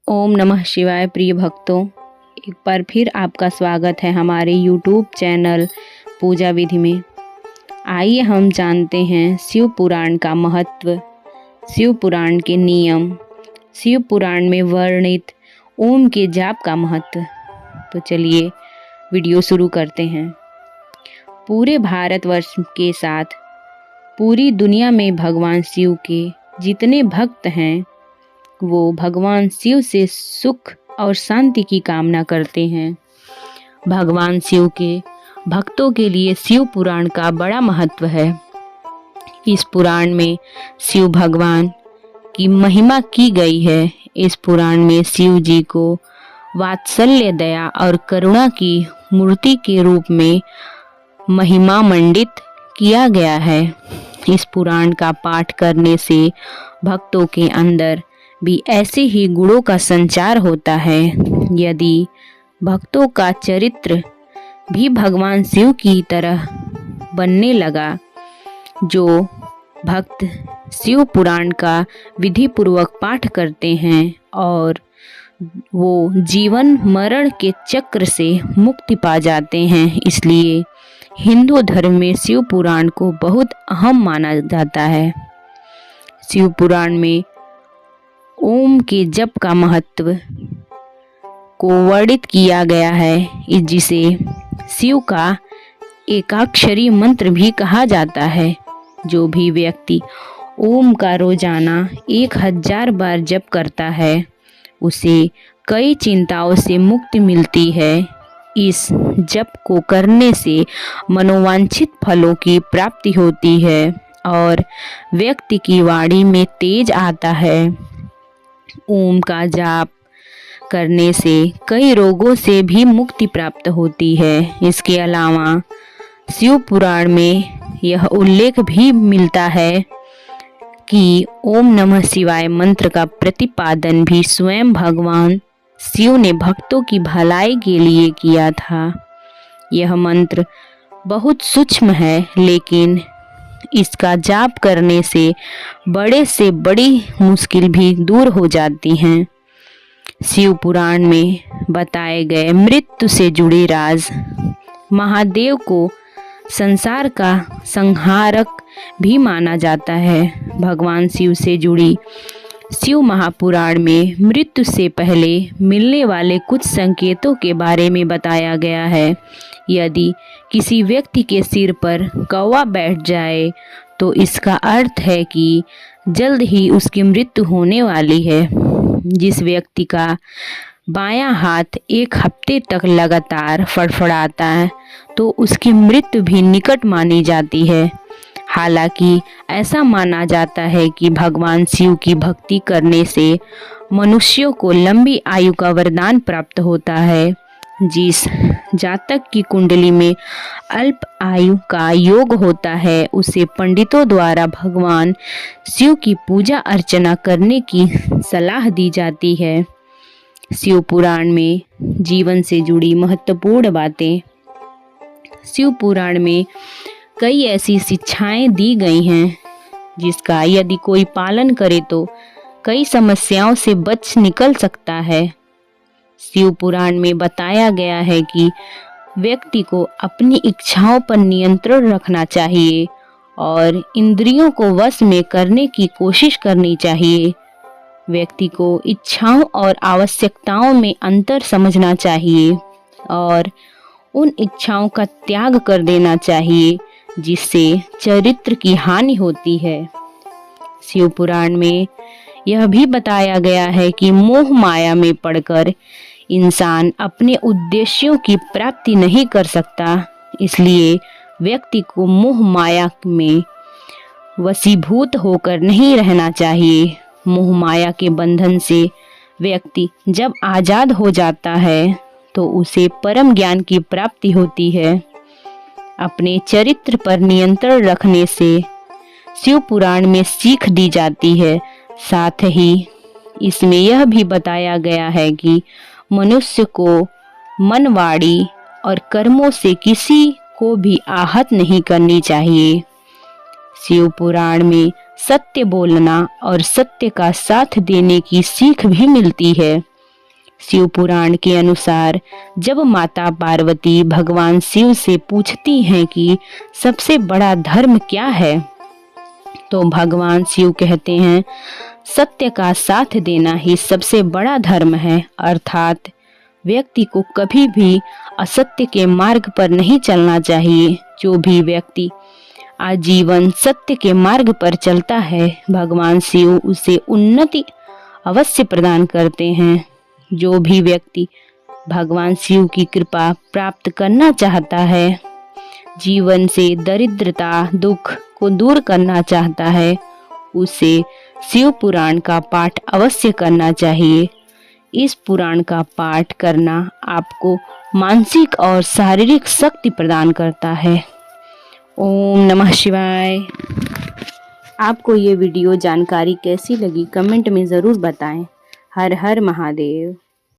ओम नमः शिवाय। प्रिय भक्तों, एक बार फिर आपका स्वागत है हमारे YouTube चैनल पूजा विधि में। आइए हम जानते हैं शिव पुराण का महत्व, शिव पुराण के नियम, शिव पुराण में वर्णित ओम के जाप का महत्व। तो चलिए वीडियो शुरू करते हैं। पूरे भारतवर्ष के साथ पूरी दुनिया में भगवान शिव के जितने भक्त हैं वो भगवान शिव से सुख और शांति की कामना करते हैं। भगवान शिव के भक्तों के लिए शिव पुराण का बड़ा महत्व है। इस पुराण में शिव भगवान की महिमा की गई है। इस पुराण में शिव जी को वात्सल्य, दया और करुणा की मूर्ति के रूप में महिमा मंडित किया गया है। इस पुराण का पाठ करने से भक्तों के अंदर भी ऐसे ही गुणों का संचार होता है। यदि भक्तों का चरित्र भी भगवान शिव की तरह बनने लगा, जो भक्त शिव पुराण का विधि पूर्वक पाठ करते हैं और वो जीवन मरण के चक्र से मुक्ति पा जाते हैं। इसलिए हिंदू धर्म में शिव पुराण को बहुत अहम माना जाता है। शिव पुराण में ओम के जप का महत्व को वर्णित किया गया है, जिसे शिव का एकाक्षरी मंत्र भी कहा जाता है। जो भी व्यक्ति ओम का रोजाना 1000 बार जप करता है उसे कई चिंताओं से मुक्ति मिलती है। इस जप को करने से मनोवांछित फलों की प्राप्ति होती है और व्यक्ति की वाणी में तेज आता है। ओम का जाप करने से कई रोगों से भी मुक्ति प्राप्त होती है। इसके अलावा शिव पुराण में यह उल्लेख भी मिलता है कि ओम नमः शिवाय मंत्र का प्रतिपादन भी स्वयं भगवान शिव ने भक्तों की भलाई के लिए किया था। यह मंत्र बहुत सूक्ष्म है, लेकिन इसका जाप करने से बड़ी मुश्किल भी दूर हो जाती हैं। शिव पुराण में बताए गए मृत्यु से जुड़े राज, महादेव को संसार का संहारक भी माना जाता है। भगवान शिव से जुड़ी शिव महापुराण में मृत्यु से पहले मिलने वाले कुछ संकेतों के बारे में बताया गया है। यदि किसी व्यक्ति के सिर पर कौवा बैठ जाए तो इसका अर्थ है कि जल्द ही उसकी मृत्यु होने वाली है। जिस व्यक्ति का बायां हाथ 1 हफ्ते तक लगातार फड़फड़ाता है तो उसकी मृत्यु भी निकट मानी जाती है। हालांकि ऐसा माना जाता है कि भगवान शिव की भक्ति करने से मनुष्यों को लंबी आयु का वरदान प्राप्त होता है। जिस जातक की कुंडली में अल्प आयु का योग होता है उसे पंडितों द्वारा भगवान शिव की पूजा अर्चना करने की सलाह दी जाती है। शिव पुराण में जीवन से जुड़ी महत्वपूर्ण बातें। शिव पुराण में कई ऐसी शिक्षाएं दी गई हैं जिसका यदि कोई पालन करे तो कई समस्याओं से बच निकल सकता है। शिव पुराण में बताया गया है कि व्यक्ति को अपनी इच्छाओं पर नियंत्रण रखना चाहिए और इंद्रियों को वश में करने की कोशिश करनी चाहिए। व्यक्ति को इच्छाओं और आवश्यकताओं में अंतर समझना चाहिए और उन इच्छाओं का त्याग कर देना चाहिए जिससे चरित्र की हानि होती है। शिव पुराण में यह भी बताया गया है कि मोह माया में पड़कर इंसान अपने उद्देश्यों की प्राप्ति नहीं कर सकता। इसलिए व्यक्ति को मोह माया में वशीभूत होकर नहीं रहना चाहिए। मोह माया के बंधन से व्यक्ति जब आजाद हो जाता है तो उसे परम ज्ञान की प्राप्ति होती है। अपने चरित्र पर नियंत्रण रखने से शिव पुराण में सीख दी जाती है। साथ ही इसमें यह भी बताया गया है कि मनुष्य को मन, वाणी और कर्मों से किसी को भी आहत नहीं करनी चाहिए। शिव पुराण में सत्य बोलना और सत्य का साथ देने की सीख भी मिलती है। शिव पुराण के अनुसार जब माता पार्वती भगवान शिव से पूछती हैं कि सबसे बड़ा धर्म क्या है, तो भगवान शिव कहते हैं सत्य का साथ देना ही सबसे बड़ा धर्म है। अर्थात व्यक्ति को कभी भी असत्य के मार्ग पर नहीं चलना चाहिए। जो भी व्यक्ति आजीवन सत्य के मार्ग पर चलता है, भगवान शिव उसे उन्नति अवश्य प्रदान करते हैं। जो भी व्यक्ति भगवान शिव की कृपा प्राप्त करना चाहता है, जीवन से दरिद्रता दुख को दूर करना चाहता है, उसे शिव पुराण का पाठ अवश्य करना चाहिए। इस पुराण का पाठ करना आपको मानसिक और शारीरिक शक्ति प्रदान करता है। ओम नमः शिवाय। आपको ये वीडियो जानकारी कैसी लगी कमेंट में ज़रूर बताएं। हर हर महादेव।